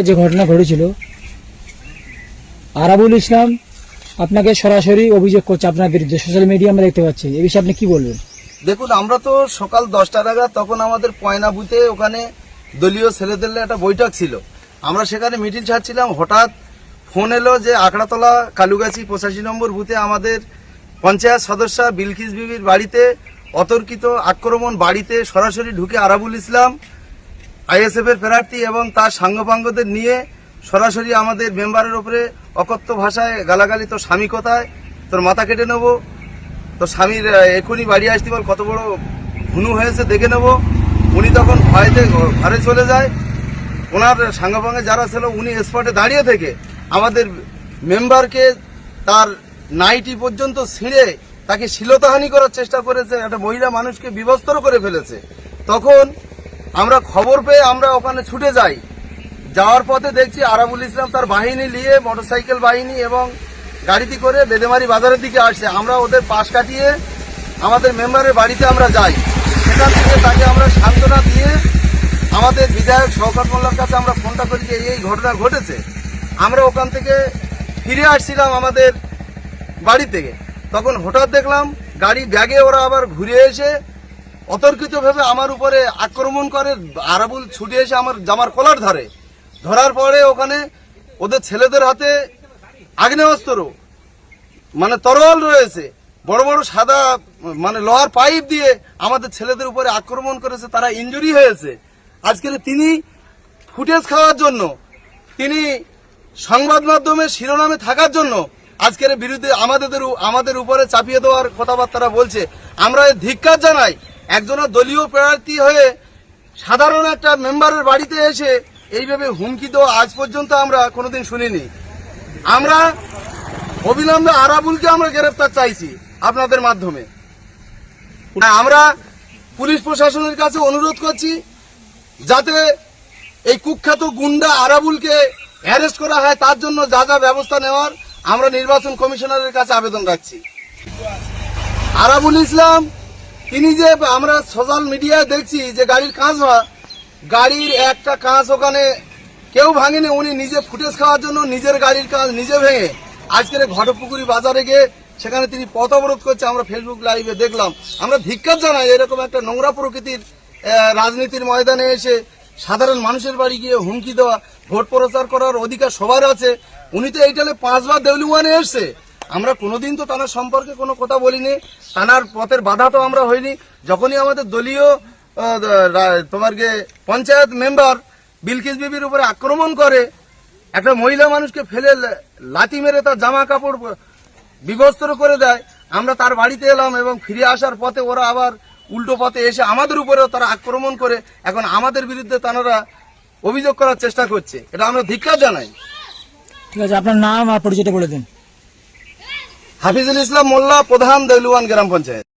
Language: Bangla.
যে ঘটনা ঘটেছিল, আরাবুল ইসলাম আপনাকে সরাসরি অভিযোগ করছে আপনার বিরুদ্ধে, সোশ্যাল মিডিয়া আমরা দেখতে পাচ্ছি, এই বিষয়ে আপনি কি বলবেন? দেখুন, আমরা তো সকাল 10টা নাগাদ তখন আমাদের পয়না বুথে ওখানে দলীয় ছেলেদের একটা বৈঠক ছিল, আমরা সেখানে মিটিং ছাড়ছিলাম। হঠাৎ ফোন এলো যে আখড়াতলা কালুগাছি 85 নম্বর বুথে আমাদের পঞ্চায়েত সদস্য বিলকিস বিবির বাড়িতে অতর্কিত আক্রমণ, বাড়িতে সরাসরি ঢুকে আরাবুল ইসলাম আইএসএফ এর প্রার্থী এবং তার সাঙ্গপাঙ্গদের নিয়ে সরাসরি আমাদের মেম্বারের উপরে অকথ্য ভাষায় গালাগালি, তো স্বামী কোথায়, তোর মাথা কেটে নেবো, তো স্বামীর এখনই বাড়ি আসতে বল, কত বড় ঘুনু হয়েছে দেখে নেব। উনি তখন ভয়তে ঘরে চলে যায়। ওনার সাঙ্গপাঙ্গে যারা ছিল উনি স্পটে দাঁড়িয়ে থেকে আমাদের মেম্বারকে তার নাইটি পর্যন্ত ছিঁড়ে তাকে শ্লীলতাহানি করার চেষ্টা করেছে, একটা মহিলা মানুষকে বিবস্ত্র করে ফেলেছে। তখন আমরা খবর পেয়ে আমরা ওখানে ছুটে যাই। যাওয়ার পথে দেখছি আরাবুল ইসলাম তার বাহিনী নিয়ে মোটরসাইকেল বাহিনী এবং গাড়িতে করে বেদেমারি বাজারের দিকে আসছে। আমরা ওদের পাশ কাটিয়ে আমাদের মেম্বারের বাড়িতে আমরা যাই। সেখান থেকে তাকে আমরা সান্ত্বনা দিয়ে আমাদের বিধায়ক শওকত মোল্লার কাছে আমরা ফোনটা করি যে এই ঘটনা ঘটেছে। আমরা ওখান থেকে ফিরে আসছিলাম আমাদের বাড়ি থেকে, তখন হঠাৎ দেখলাম গাড়ি ব্যাগে ওরা আবার ঘুরে এসে অতর্কিতভাবে আমার উপরে আক্রমণ করে। আরাবুল ছুটে এসে আমার জামার কলার ধরার পরে ওখানে ওদের ছেলেদের হাতে আগ্নেয়াস্ত্র মানে তরোয়াল রয়েছে, বড় বড় সাদা মানে লোহার পাইপ দিয়ে আমাদের ছেলেদের উপরে আক্রমণ করেছে, তারা ইনজুরি হয়েছে। আজকের তিনি ফুটেজ খাওয়ার জন্য, তিনি সংবাদ মাধ্যমের শিরোনামে থাকার জন্য আজকের বিরুদ্ধে আমাদের উপরে চাপিয়ে দেওয়ার কথাবার্তা বলছে। আমরা ধিক্কার জানাই। একজনের দলীয় প্রার্থী হয়ে সাধারণ একটা মেম্বারের বাড়িতে এসে এইভাবে হুমকি দেওয়া আজ পর্যন্ত আমরা কোনোদিন শুনিনি। আমরা অবিলম্বে আরাবুলকে আমরা গ্রেফতার চাইছি আপনাদের মাধ্যমে। আমরা পুলিশ প্রশাসনের কাছে অনুরোধ করছি যাতে এই কুখ্যাত গুন্ডা আরাবুলকে অ্যারেস্ট করা হয়, তার জন্য যা যা ব্যবস্থা নেওয়ার আমরা নির্বাচন কমিশনারের কাছে আবেদন রাখছি। আরাবুল ইসলাম তিনি যে আমরা সোশ্যাল মিডিয়ায় দেখছি যে গাড়ির কাঁচ গাড়ির একটা কাঁচ ওখানে কেউ ভাঙেনি, উনি নিজে ফুটেজ খাওয়ার জন্য নিজের গাড়ির কাঁচ নিজে ভেঙে আজকের ঘটপুকুরি বাজারে গিয়ে সেখানে তিনি পথ অবরোধ করছে। আমরা ফেসবুক লাইভে দেখলাম। আমরা ধিক্কার জানাই এরকম একটা নোংরা প্রকৃতির রাজনীতির ময়দানে এসে সাধারণ মানুষের বাড়ি গিয়ে হুমকি দেওয়া। ভোট প্রচার করার অধিকার সবার আছে। উনি তো এইটালে 5 বার দেউলিওয়ানে এসছে। আমরা কোনোদিন তো তার সম্পর্কে কোনো কথা বলিনি, তার পথের বাধা তো আমরা হইনি। যখনই আমাদের দলীয় পঞ্চায়েত মেম্বার বিলকিস বিবির উপরে আক্রমণ করে, একটা মহিলা মানুষকে ফেলে লাথি মেরে তার জামা কাপড় বিবস্ত্র করে দেয়, আমরা তার বাড়িতে এলাম এবং ফিরে আসার পথে ওরা আবার উল্টো পথে এসে আমাদের উপরেও তারা আক্রমণ করে এখন আমাদের বিরুদ্ধে তারা অভিযোগ করার চেষ্টা করছে। এটা আমরা ধিক্কার জানাই। ঠিক আছে, আপনার নাম আর পরিচয়টা বলে দিন। হাফিজুল ইসলাম মোল্লা, প্রধান দেউলিওয়ান গ্রাম পঞ্চায়েত।